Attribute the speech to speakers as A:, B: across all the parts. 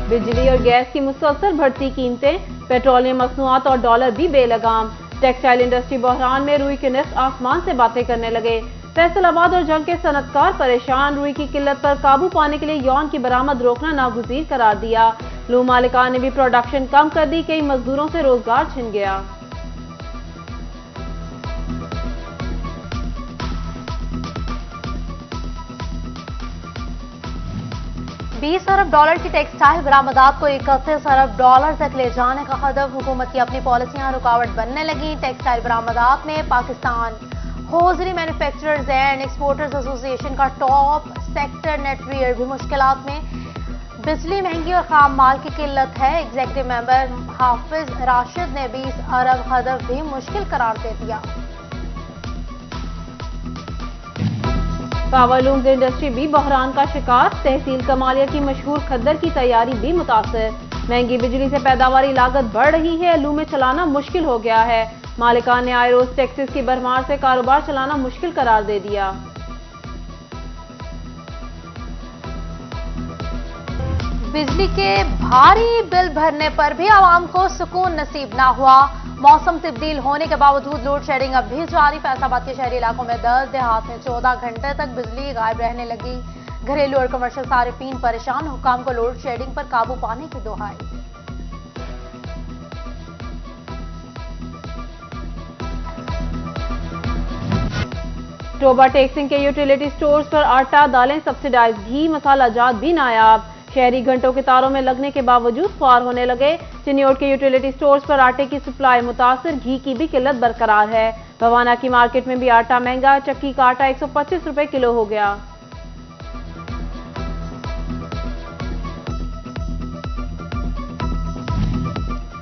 A: बिजली और गैस की मुसलसल बढ़ती कीमतें, पेट्रोलियम मसनूआत और डॉलर भी बेलगाम। टेक्सटाइल इंडस्ट्री बहरान में रुई के नर्ख आसमान से बातें करने लगे। फैसलाबाद और जंग के सनतकार परेशान, रुई की किल्लत पर काबू पाने के लिए यौन की बरामद रोकना नागुज़ीर करार दिया। लूम मालिकान ने भी प्रोडक्शन कम कर दी, कई मजदूरों से रोजगार छिन गया।
B: 20 अरब डॉलर की टेक्सटाइल बरामदात को 31 अरब डॉलर तक ले जाने का हदफ। हुकूमत की अपनी पॉलिसियां रुकावट बनने लगी। टेक्सटाइल बरामदात में Pakistan hosiery manufacturers and exporters association का टॉप सेक्टर नेटवियर भी मुश्किलात में। बिजली महंगी और खाम माल की किल्लत है। एग्जीक्यूटिव मेंबर हाफिज राशिद ने 20 अरब हदफ भी मुश्किल करार दे दिया।
A: पावरलूम्स इंडस्ट्री भी बहरान का शिकार, तहसील कमालिया की मशहूर खद्दर की तैयारी भी मुतासर। महंगी बिजली से पैदावारी लागत बढ़ रही है, लूमें चलाना मुश्किल हो गया है। मालिकान ने आयरोस टैक्सेस की भरमार से कारोबार चलाना मुश्किल करार दे दिया।
B: बिजली के भारी बिल भरने पर भी आवाम को सुकून नसीब ना हुआ। मौसम तब्दील होने के बावजूद लोड शेडिंग अब भी जारी। फैसलाबाद के शहरी इलाकों में 10, देहात में 14 घंटे तक बिजली गायब रहने लगी। घरेलू और कमर्शियल सारिफीन परेशान, हुकाम को लोड शेडिंग पर काबू पाने की दुहाई।
A: टोबा टैक्सिंग के यूटिलिटी स्टोर्स पर आटा, दालें, सब्सिडाइज घी, मसाला जात भी नायाब। शहरी घंटों के तारों में लगने के बावजूद ख्वार होने लगे। चिन्योट के यूटिलिटी स्टोर्स पर आटे की सप्लाई मुतासर, घी की भी किल्लत बरकरार है। भवाना की मार्केट में भी आटा महंगा, चक्की का आटा 125 रुपए किलो हो गया।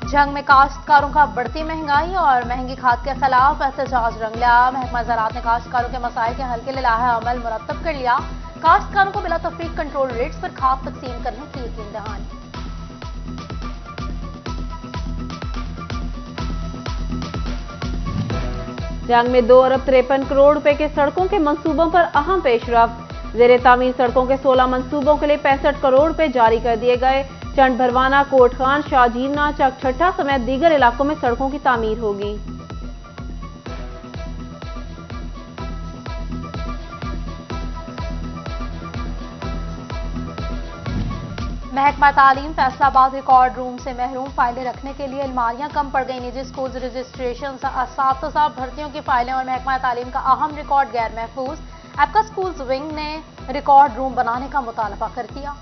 B: जंग में काश्तकारों का बढ़ती महंगाई और महंगी खाद के खिलाफ एहतजाज रंग लिया। महकमा ज़राअत ने काश्तकारों के मसाइल के हल के लिए लाहा अमल मुरतब कर लिया। काश्तकारों को बिला तफरीक कंट्रोल रेट्स पर खाद तकसीम करने की यकीन दहानी।
A: जंग में 2 अरब 53 करोड़ रुपए के सड़कों के मंसूबों पर अहम पेशरफ्त। जेर तामीर सड़कों के 16 मंसूबों के लिए 65 करोड़ रुपए जारी कर दिए गए। चंड भरवाना, कोट खान, शाहजीना, चक छठा समेत दीगर इलाकों में सड़कों की तामीर होगी।
B: महकमा तालीम फैसलाबाद रिकॉर्ड रूम से महरूम फाइलें रखने के लिए अलमारियां कम पड़ गई। निजी स्कूल रजिस्ट्रेशन, असातिज़ा भर्तियों की फाइलें और महकमा तालीम का अहम रिकॉर्ड गैर महफूज। एपका स्कूल्स विंग ने रिकॉर्ड रूम बनाने का मुतालबा कर दिया।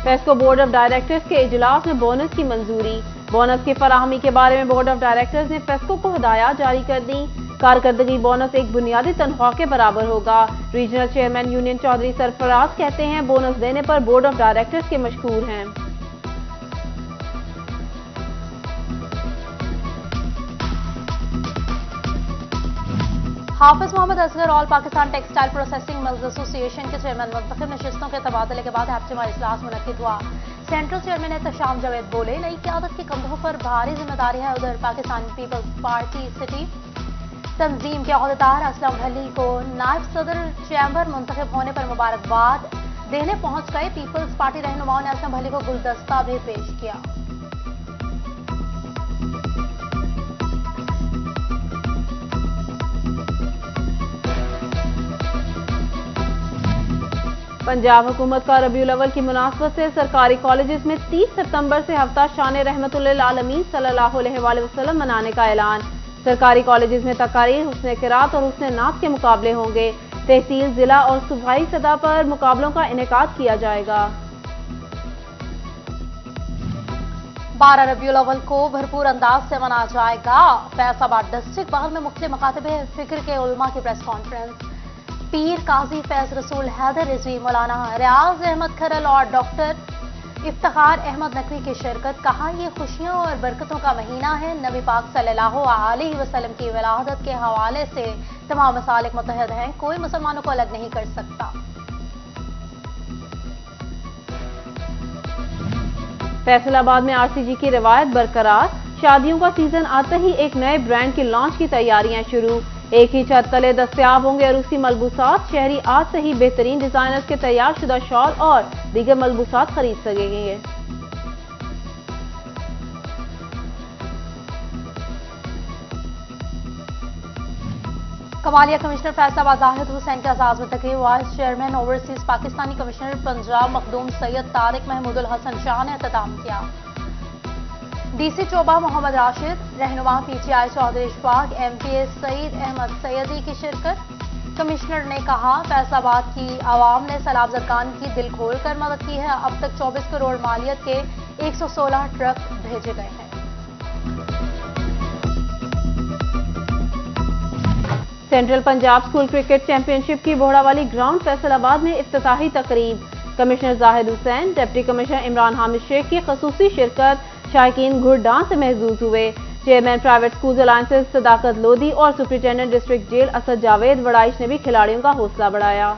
A: फेस्को बोर्ड ऑफ डायरेक्टर्स के इजलास में बोनस की मंजूरी। बोनस की फराहमी के बारे में बोर्ड ऑफ डायरेक्टर्स ने फेस्को को हिदायत जारी कर दी। कारकर्दगी बोनस एक बुनियादी तनख्वाह के बराबर होगा। Regional chairman union Chaudhry Sarfaraz कहते हैं, बोनस देने पर बोर्ड ऑफ डायरेक्टर्स के मशकूर हैं।
B: Hafiz Mohammad Asghar all Pakistan textile processing mills association के चेयरमैन मुंतखब नशिस्तों के तबादले के बाद हैप्टिमा इजलास मुनक्किद हुआ। सेंट्रल चेयरमैन एहतशाम जावेद बोले, नई क़यादत के कंधों पर भारी जिम्मेदारी है। उधर पाकिस्तान पीपल्स पार्टी सिटी तंजीम के अहदेदार असलम भली को नायब सदर चैम्बर मुंतखब होने पर मुबारकबाद देने पहुंच गए। पीपल्स पार्टी रहनुमाओं ने असलम भली को गुलदस्ता भी पेश किया।
A: पंजाब हुकूमत का रबीउल अव्वल की मुनासबत से सरकारी कॉलेजेस में 30 सितंबर से हफ्ता शान रहमतुल्लिल आलमीन सल्लल्लाहु अलैहि वसल्लम मनाने का ऐलान। सरकारी कॉलेजेस में तकारीर, हुस्न क़िरात और हुस्न नात के मुकाबले होंगे। तहसील, जिला और सूबाई सतह पर मुकाबलों का इनेकाद किया जाएगा।
B: 12 रबीउल अव्वल को भरपूर अंदाज से मनाया जाएगा। फैसलाबाद डिस्ट्रिक्ट बगल में मुख्तलिफ मकातब फिक्र के उलमा की प्रेस कॉन्फ्रेंस। पीर काजी फैज रसूल हैदर रिजवी, मौलाना रियाज अहमद खरल और डॉक्टर इफ्तिखार अहमद नकवी की शिरकत। कहा, ये खुशियों और बरकतों का महीना है। नबी पाक सल्लल्लाहु अलैहि वसल्लम की विलादत के हवाले से तमाम मसालिक मुत्तहद हैं, कोई मुसलमानों को अलग नहीं कर सकता।
A: फैसलाबाद में आरसीजी की रिवायत बरकरार। शादियों का सीजन आते ही एक नए ब्रांड की लॉन्च की तैयारियां शुरू। एक ही छत तले दस्तयाब होंगे अरूसी मलबूसात। शहरी आज से ही बेहतरीन डिजाइनर्स के तैयार शुदा शॉल और दीगर मलबूसात खरीद सकेंगे।
B: कमालिया कमिश्नर फैसलाबाद जाहिद हुसैन के एजाज में तकरीब। Vice chairman overseas Pakistani commissioner Punjab Makhdoom Syed Tariq Mahmoodul Hasan Shah ने एहतमाम किया। डीसी चोबा मोहम्मद राशिद, रहनुमा पीटीआई चौधरी इशफाक, एमपीए सईद अहमद सैयदी की शिरकत। कमिश्नर ने कहा, फैसलाबाद की आवाम ने सैलाब ज़रकान की दिल खोल कर मदद की है। अब तक 24 करोड़ मालियत के 116 ट्रक भेजे गए हैं।
A: Central Punjab school cricket championship की बोहड़ावाली ग्राउंड फैसलाबाद में इफ्तिताही तकरीब। Commissioner Zahid Hussain, deputy commissioner Imran Hamid Sheikh की खसूसी शिरकत। शायकीन घुड़डां से महजूज हुए। Chairman private school alliances Sadaqat Lodhi और superintendent district jail Asad Javed Waraich ने भी खिलाड़ियों का हौसला बढ़ाया।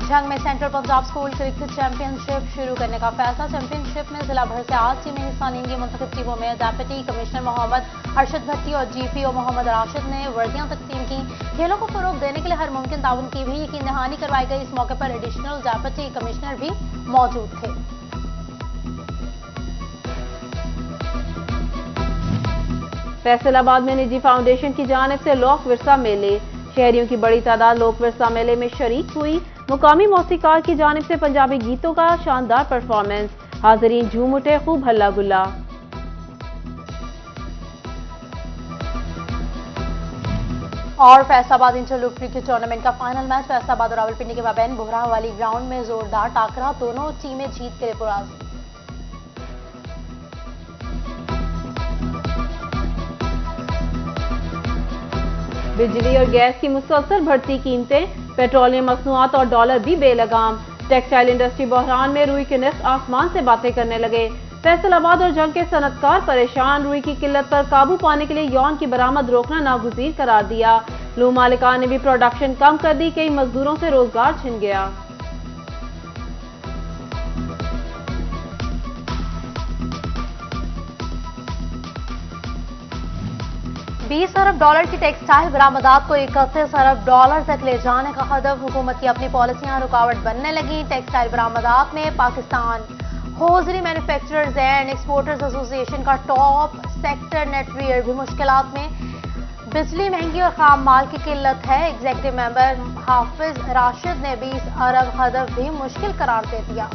B: जंग में central Punjab school cricket championship शुरू करने का फैसला। चैंपियनशिप में जिला भर से 8 टीमें हिस्सा लेंगी। मुंतखब टीमों में डिप्टी कमिश्नर मोहम्मद अरशद भट्टी और जीपीओ मोहम्मद राशिद ने वर्दियां तकसीम की। खेलों को फरोग देने के लिए हर मुमकिन ताउन की भी यकीन दहानी करवाई गई। इस मौके पर एडिशनल डिप्टी कमिश्नर भी मौजूद थे।
A: फैसलाबाद में निजी फाउंडेशन की जानिब से लोक विरसा मेले। शहरियों की बड़ी तादाद लोक विरसा मेले में शरीक हुई। मुकामी मौसीकार की जानिब से पंजाबी गीतों का शानदार परफॉर्मेंस। हाज़रीन झूम उठे, खूब हल्ला गुल्ला।
B: और फैसलाबाद इंटरलूप क्रिकेट टूर्नामेंट का फाइनल मैच फैसलाबाद और रावलपिंडी के माबैन बोहरावाली ग्राउंड में जोरदार टाकरा। दोनों टीमें जीत के लिए पुरआज़म।
A: बिजली और गैस की मुसलसल बढ़ती कीमतें, पेट्रोलियम मसनूआत और डॉलर भी बेलगाम। टेक्सटाइल इंडस्ट्री बहरान में रुई के नर्ख आसमान से बातें करने लगे। फैसलाबाद और जंग के सनतकार परेशान। रुई की किल्लत पर काबू पाने के लिए यौन की बरामद रोकना नागुज़ीर करार दिया। लू मालिकान ने भी प्रोडक्शन कम कर दी। कई मजदूरों से रोजगार छिन गया।
B: 20 अरब डॉलर की टेक्सटाइल बरामदात को 31 अरब डॉलर तक ले जाने का हदफ। हुकूमत की अपनी पॉलिसियां रुकावट बनने लगी। टेक्सटाइल बरामदात में Pakistan hosiery manufacturers and exporters association का टॉप सेक्टर नेटवियर भी मुश्किलात में। बिजली महंगी और खाम माल की किल्लत है। एग्जीक्यूटिव मेंबर हाफिज राशिद ने 20 अरब हदफ भी मुश्किल करार दे दिया।